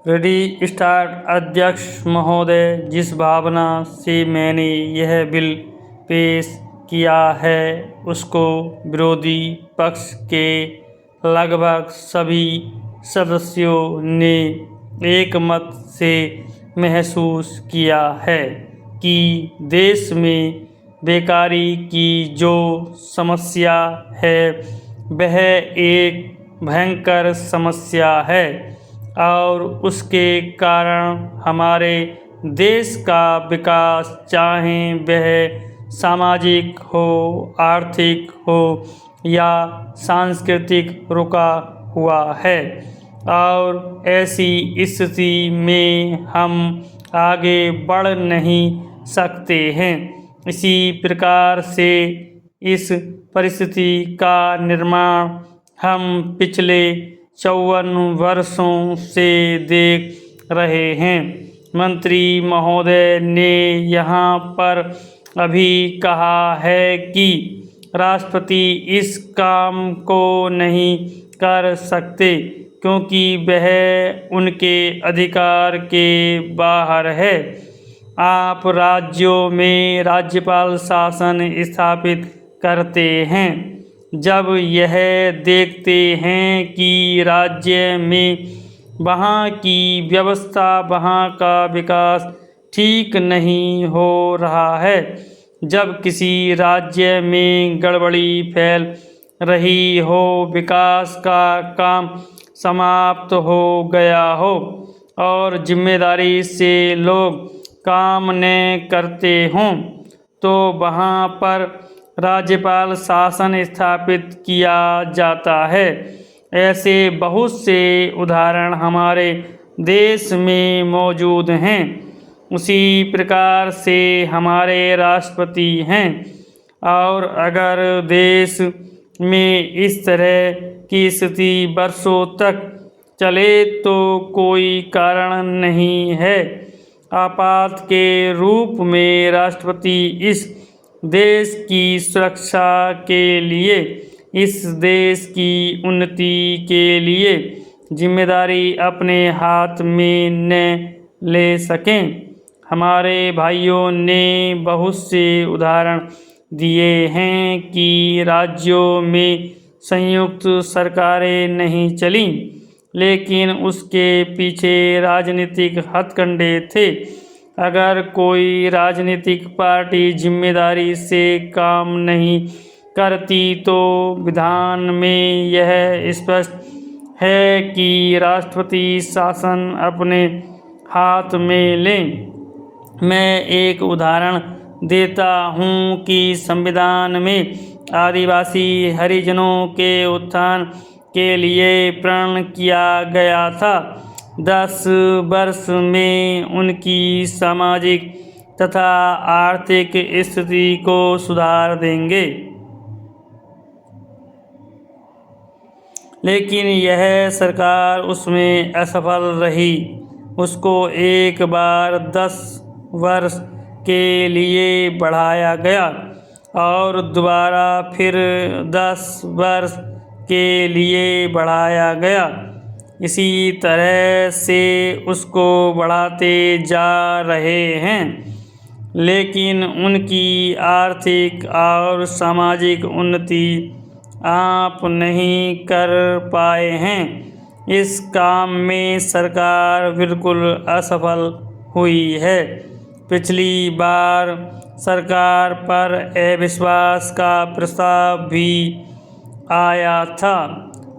Ready start. अध्यक्ष महोदय, जिस भावना से मैंने यह बिल पेश किया है उसको विरोधी पक्ष के लगभग सभी सदस्यों ने एकमत से महसूस किया है कि देश में बेकारी की जो समस्या है वह एक भयंकर समस्या है और उसके कारण हमारे देश का विकास, चाहे वह सामाजिक हो, आर्थिक हो या सांस्कृतिक, रुका हुआ है और ऐसी स्थिति में हम आगे बढ़ नहीं सकते हैं। इसी प्रकार से इस परिस्थिति का निर्माण हम पिछले 54 वर्षों से देख रहे हैं। मंत्री महोदय ने यहाँ पर अभी कहा है कि राष्ट्रपति इस काम को नहीं कर सकते क्योंकि वह उनके अधिकार के बाहर है। आप राज्यों में राज्यपाल शासन स्थापित करते हैं जब यह देखते हैं कि राज्य में वहाँ की व्यवस्था, वहाँ का विकास ठीक नहीं हो रहा है, जब किसी राज्य में गड़बड़ी फैल रही हो, विकास का काम समाप्त हो गया हो और जिम्मेदारी से लोग काम न करते हों, तो वहाँ पर राज्यपाल शासन स्थापित किया जाता है। ऐसे बहुत से उदाहरण हमारे देश में मौजूद हैं। उसी प्रकार से हमारे राष्ट्रपति हैं और अगर देश में इस तरह की स्थिति वर्षों तक चले तो कोई कारण नहीं है। आपात के रूप में राष्ट्रपति इस देश की सुरक्षा के लिए, इस देश की उन्नति के लिए जिम्मेदारी अपने हाथ में न ले सकें। हमारे भाइयों ने बहुत से उदाहरण दिए हैं कि राज्यों में संयुक्त सरकारें नहीं चलीं, लेकिन उसके पीछे राजनीतिक हथकंडे थे। अगर कोई राजनीतिक पार्टी जिम्मेदारी से काम नहीं करती तो विधान में यह स्पष्ट है कि राष्ट्रपति शासन अपने हाथ में लें। मैं एक उदाहरण देता हूँ कि संविधान में आदिवासी हरिजनों के उत्थान के लिए प्रण किया गया था। 10 वर्ष में उनकी सामाजिक तथा आर्थिक स्थिति को सुधार देंगे, लेकिन यह सरकार उसमें असफल रही। उसको एक बार 10 वर्ष के लिए बढ़ाया गया और दोबारा फिर 10 वर्ष के लिए बढ़ाया गया। इसी तरह से उसको बढ़ाते जा रहे हैं, लेकिन उनकी आर्थिक और सामाजिक उन्नति आप नहीं कर पाए हैं। इस काम में सरकार बिल्कुल असफल हुई है। पिछली बार सरकार पर अविश्वास का प्रस्ताव भी आया था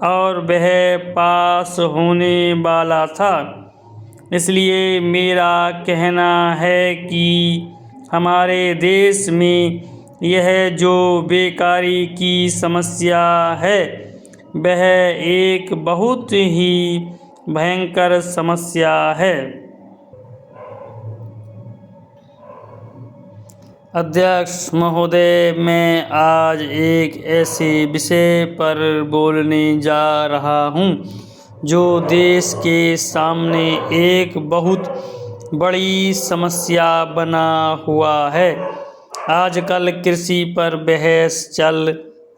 और वह पास होने वाला था। इसलिए मेरा कहना है कि हमारे देश में यह जो बेकारी की समस्या है वह एक बहुत ही भयंकर समस्या है। अध्यक्ष महोदय, मैं आज एक ऐसे विषय पर बोलने जा रहा हूँ जो देश के सामने एक बहुत बड़ी समस्या बना हुआ है। आजकल कृषि पर बहस चल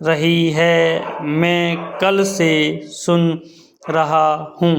रही है, मैं कल से सुन रहा हूँ।